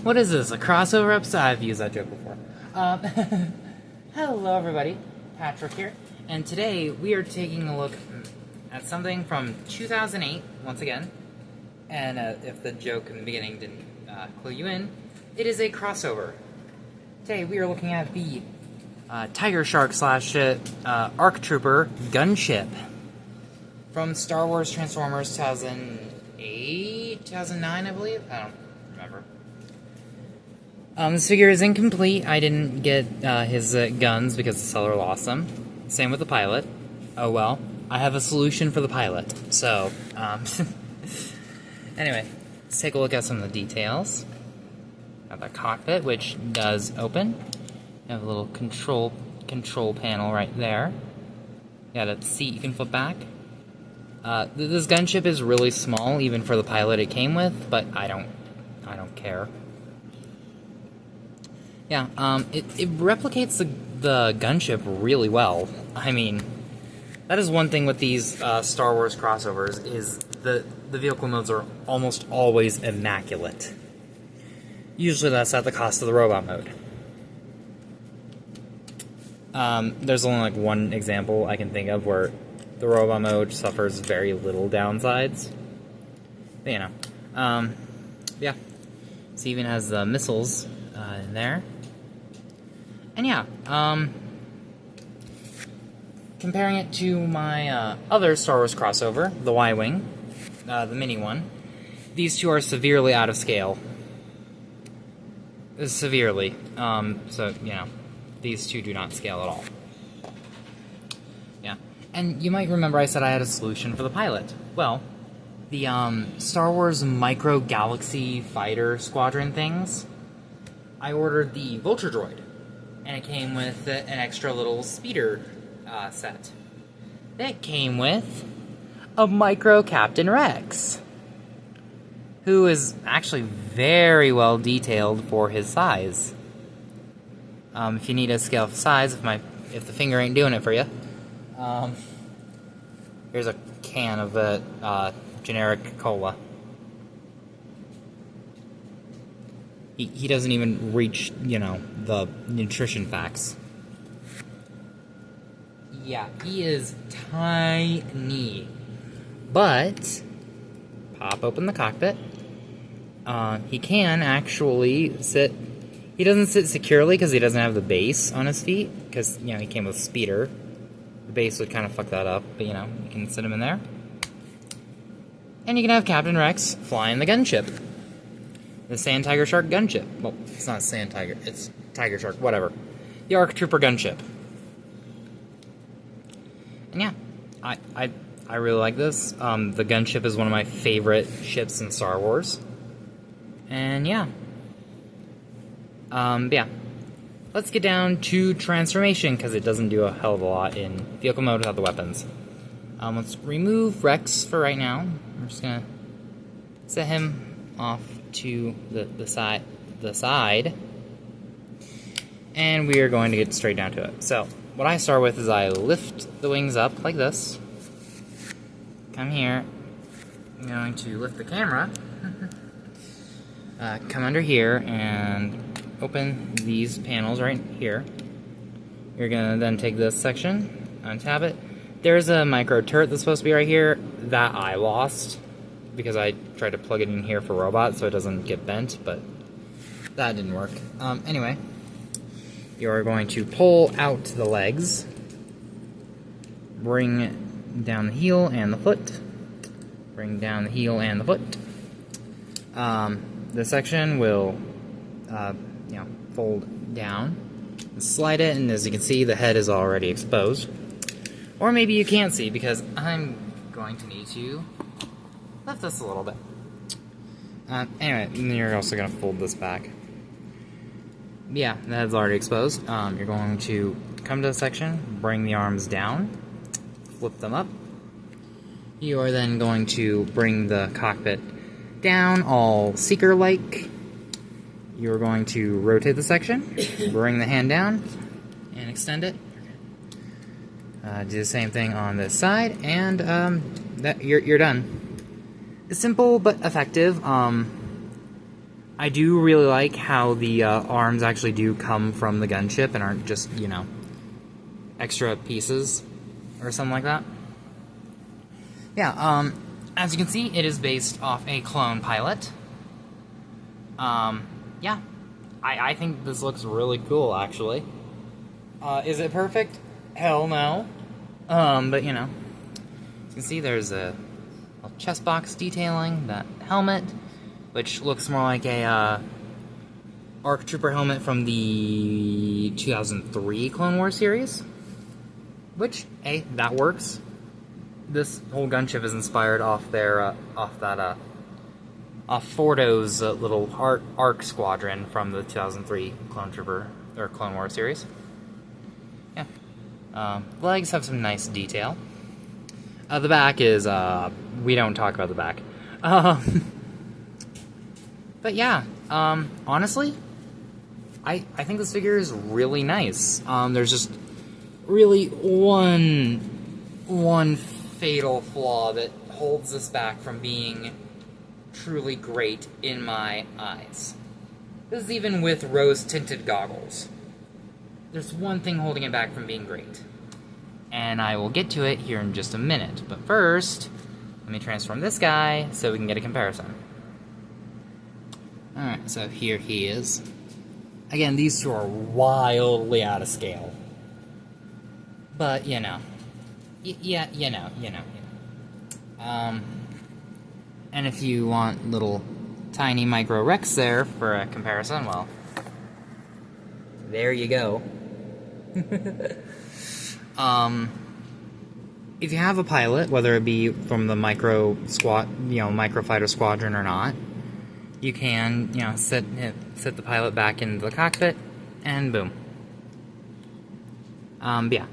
What is this, a crossover episode? I've used that joke before. Hello everybody, Patrick here, and today we are taking a look at something from 2008, once again, and if the joke in the beginning didn't clue you in, it is a crossover. Today we are looking at the Tiger Shark slash ARC Trooper gunship from Star Wars Transformers 2008, 2009 I believe? I don't remember. This figure is incomplete. I didn't get his guns because the seller lost them. Same with the pilot. Oh well. I have a solution for the pilot. So, anyway, let's take a look at some of the details. Got the cockpit, which does open. You have a little control panel right there. You got a seat you can flip back. This gunship is really small, even for the pilot it came with, but I don't care. Yeah, it replicates the gunship really well. I mean, that is one thing with these Star Wars crossovers, is the vehicle modes are almost always immaculate. Usually that's at the cost of the robot mode. There's only like one example I can think of where the robot mode suffers very little downsides. But, you know, yeah. This even has the missiles in there. And yeah, comparing it to my other Star Wars crossover, the Y-Wing, the mini one, these two are severely out of scale. Severely. So, you know, these two do not scale at all. Yeah. And you might remember I said I had a solution for the pilot. Well, the Star Wars Micro Galaxy Fighter Squadron things, I ordered the Vulture Droid. And it came with an extra little speeder set. It came with a Micro Captain Rex, who is actually very well detailed for his size. If you need a scale of size, if the finger ain't doing it for you, here's a can of generic cola. He doesn't even reach, you know, the nutrition facts. Yeah, he is tiny. But, pop open the cockpit. He can actually sit. He doesn't sit securely because he doesn't have the base on his feet. Because, you know, he came with speeder. The base would kind of fuck that up. But, you know, you can sit him in there. And you can have Captain Rex flying the gunship. The Sand Tiger Shark gunship. Well, it's not Sand Tiger, it's Tiger Shark, whatever. The ARC Trooper gunship. And yeah, I really like this. The gunship is one of my favorite ships in Star Wars. And yeah. Yeah. Let's get down to transformation, because it doesn't do a hell of a lot in vehicle mode without the weapons. Let's remove Rex for right now. I'm just gonna set him off to the side, and we are going to get straight down to it. So what I start with is I lift the wings up like this, come here, I'm going to lift the camera, come under here and open these panels right here. You're gonna then take this section, untab it. There's a micro turret that's supposed to be right here that I lost because I tried to plug it in here for robot so it doesn't get bent, but that didn't work. Anyway, you're going to pull out the legs, bring down the heel and the foot, bring down the heel and the foot. This section will, you know, fold down, slide it, and as you can see, the head is already exposed. Or maybe you can't see because I'm going to need to lift this a little bit. Anyway, and then you're also going to fold this back. Yeah, the head's already exposed. You're going to come to the section, bring the arms down, flip them up. You are then going to bring the cockpit down, all Seeker-like. You're going to rotate the section, bring the hand down, and extend it. Do the same thing on this side, and you're done. It's simple but effective. I I do really like how the arms actually do come from the gunship and aren't just, you know, extra pieces or something like that. Yeah, as you can see, it is based off a clone pilot. Yeah, I think this looks really cool, actually. Is it perfect? Hell no. But, you know, you can see there's a chest box detailing that helmet, which looks more like a ARC Trooper helmet from the 2003 Clone Wars series. Which, hey, that works. This whole gunship is inspired off their, off Fordo's little ARC squadron from the 2003 Clone Trooper, or Clone Wars series. Yeah. Legs have some nice detail. The back is, we don't talk about the back. But yeah, honestly, I think this figure is really nice. There's just really one fatal flaw that holds this back from being truly great in my eyes. This is even with rose-tinted goggles. There's one thing holding it back from being great. And I will get to it here in just a minute. But first, let me transform this guy so we can get a comparison. Alright, so here he is. Again, these two are wildly out of scale. But, you know. You know. And if you want little tiny micro Rex there for a comparison, well, there you go. If you have a pilot, whether it be from the microfighter squadron or not, you can, you know, set the pilot back into the cockpit, and boom. But yeah.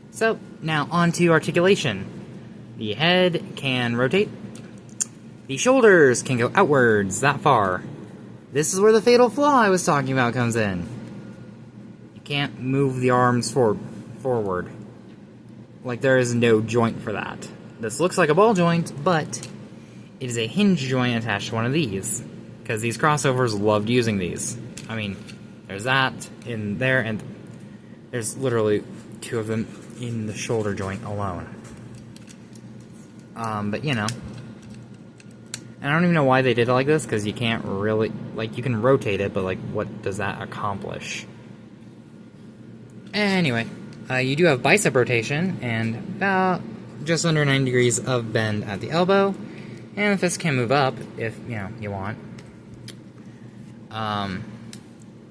So, now on to articulation. The head can rotate. The shoulders can go outwards that far. This is where the fatal flaw I was talking about comes in. You can't move the arms forward. Like, there is no joint for that. This looks like a ball joint, but it is a hinge joint attached to one of these. Because these crossovers loved using these. I mean, there's that in there, and there's literally two of them in the shoulder joint alone. But, you know. And I don't even know why they did it like this, because you can't really, like, you can rotate it, but, like, what does that accomplish? Anyway, you do have bicep rotation, and about just under 90 degrees of bend at the elbow, and the fist can move up, if, you know, you want.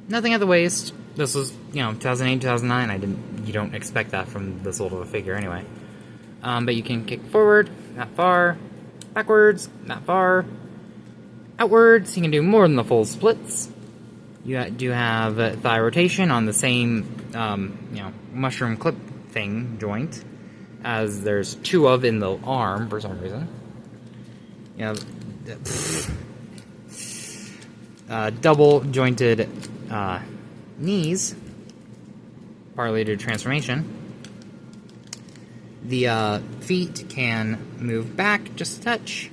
Nothing at the waist. This was, you know, 2008, 2009, you don't expect that from this old of a figure anyway. But you can kick forward, not far, backwards, not far, outwards. You can do more than the full splits. You do have thigh rotation on the same, you know, mushroom clip thing joint, as there's two of in the arm for some reason. You know, double jointed knees, partly due to transformation. The feet can move back just a touch,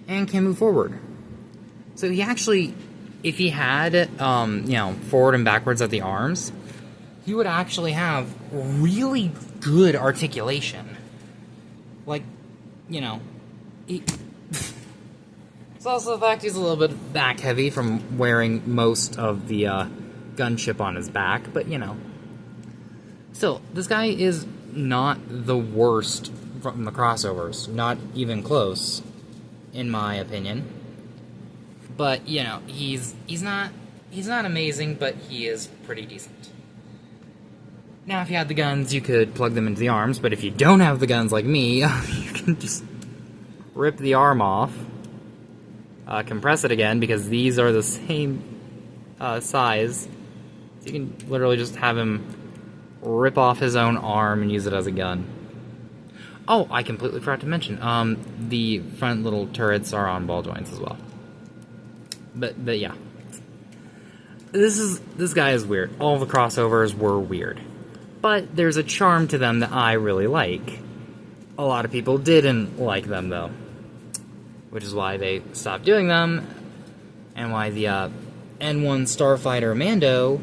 and can move forward. So he actually, if he had, you know, forward and backwards at the arms, he would actually have really good articulation. Like, you know, it's also the fact he's a little bit back heavy from wearing most of the gunship on his back, but, you know. Still, this guy is not the worst from the crossovers. Not even close, in my opinion. But, you know, he's not amazing, but he is pretty decent. Now, if you had the guns, you could plug them into the arms, but if you don't have the guns like me, you can just rip the arm off, compress it again, because these are the same size. So you can literally just have him rip off his own arm and use it as a gun. Oh, I completely forgot to mention, the front little turrets are on ball joints as well. But yeah. This guy is weird. All the crossovers were weird. But there's a charm to them that I really like. A lot of people didn't like them, though. Which is why they stopped doing them, and why the N1 Starfighter Mando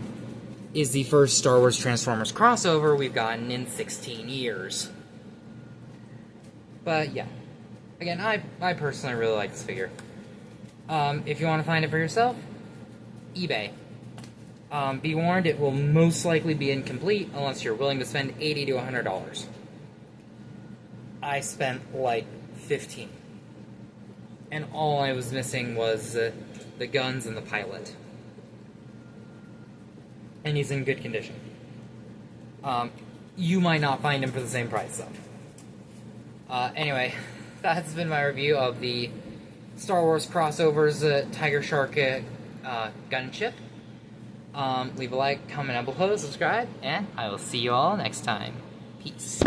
is the first Star Wars Transformers crossover we've gotten in 16 years. But yeah, again, I personally really like this figure. If you want to find it for yourself, eBay. Be warned, it will most likely be incomplete unless you're willing to spend $80 to $100. I spent like 15. And all I was missing was the guns and the pilot. And he's in good condition. You might not find him for the same price, though. Anyway, that's been my review of the Star Wars Crossovers Tiger Shark gunship. Leave a like, comment down below, subscribe, and I will see you all next time. Peace.